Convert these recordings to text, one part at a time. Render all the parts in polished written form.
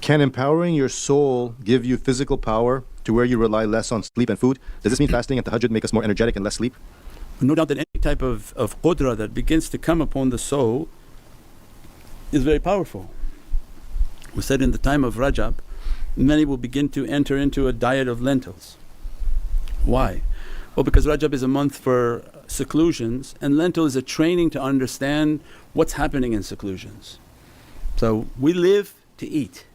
Can empowering your soul give you physical power to where you rely less on sleep and food? Does this mean fasting and tahajjud make us more energetic and less sleep? No doubt that any type of qudra that begins to come upon the soul is very powerful. We said in the time of Rajab, many will begin to enter into a diet of lentils. Why? Well, because Rajab is a month for seclusions and lentil is a training to understand what's happening in seclusions. So we live to eat,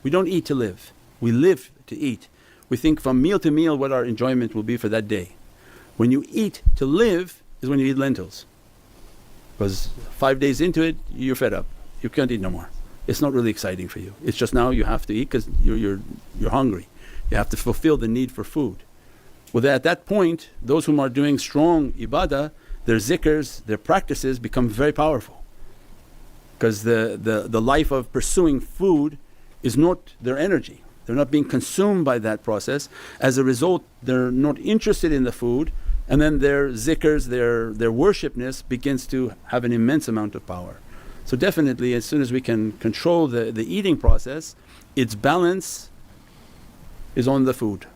we don't eat to live, we live to eat. We think from meal to meal what our enjoyment will be for that day. When you eat to live is when you eat lentils, because 5 days into it you're fed up, you can't eat no more. It's not really exciting for you, it's just now you have to eat because you're hungry, you have to fulfill the need for food. Well, at that point those whom are doing strong ibadah, their zikrs, their practices become very powerful, because the life of pursuing food is not their energy, they're not being consumed by that process. As a result they're not interested in the food, and then their zikrs, their worshipness begins to have an immense amount of power. So definitely as soon as we can control the eating process, its balance is on the food,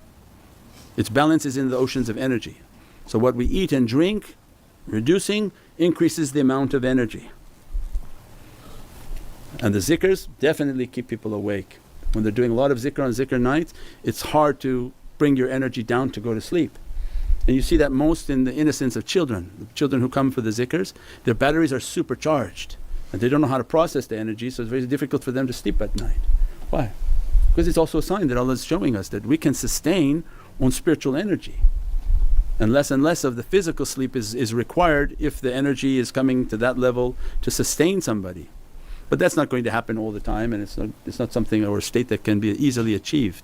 its balance is in the oceans of energy. So what we eat and drink, reducing increases the amount of energy. And the zikrs definitely keep people awake. When they're doing a lot of zikr on zikr nights, it's hard to bring your energy down to go to sleep. And you see that most in the innocence of children. The children who come for the zikrs, their batteries are supercharged and they don't know how to process the energy, so it's very difficult for them to sleep at night. Why? Because it's also a sign that Allah is showing us that we can sustain on spiritual energy, and less of the physical sleep is required if the energy is coming to that level to sustain somebody. But that's not going to happen all the time, and it's not something or a state that can be easily achieved.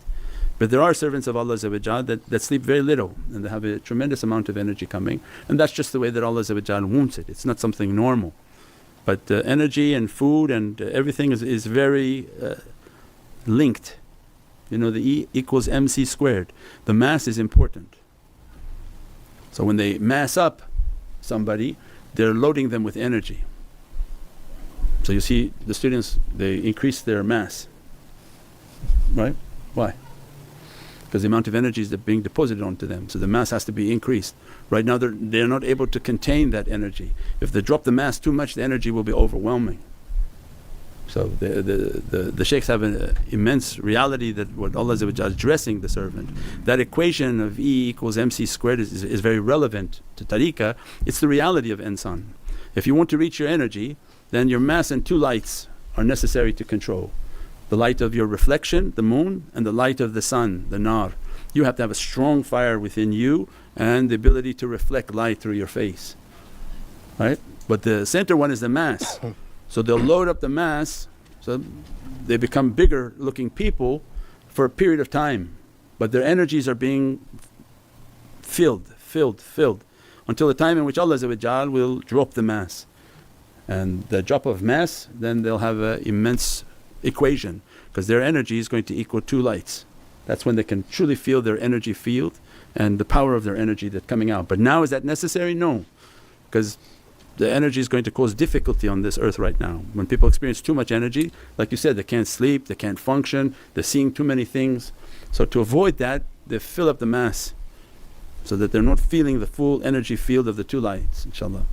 But there are servants of Allah that sleep very little and they have a tremendous amount of energy coming, and that's just the way that Allah wants it, it's not something normal. But energy and food and everything is very linked. You know, the E equals mc squared, the mass is important. So when they mass up somebody, they're loading them with energy. So you see the students, they increase their mass, right? Why? Because the amount of energy is being deposited onto them, so the mass has to be increased. Right now they're not able to contain that energy. If they drop the mass too much, the energy will be overwhelming. So the shaykhs have an immense reality that what Allah is addressing the servant. That equation of E equals mc squared is very relevant to tariqah. It's the reality of insan. If you want to reach your energy, then your mass and two lights are necessary to control. The light of your reflection, the moon, and the light of the sun, the nar. You have to have a strong fire within you and the ability to reflect light through your face, right? But the center one is the mass. So they'll load up the mass, so they become bigger looking people for a period of time, but their energies are being filled until the time in which Allah will drop the mass. And the drop of mass, then they'll have an immense equation, because their energy is going to equal two lights. That's when they can truly feel their energy field and the power of their energy that's coming out. But now is that necessary? No, because the energy is going to cause difficulty on this earth right now. When people experience too much energy, like you said, they can't sleep, they can't function, they're seeing too many things. So to avoid that, they fill up the mass so that they're not feeling the full energy field of the two lights, inshaAllah.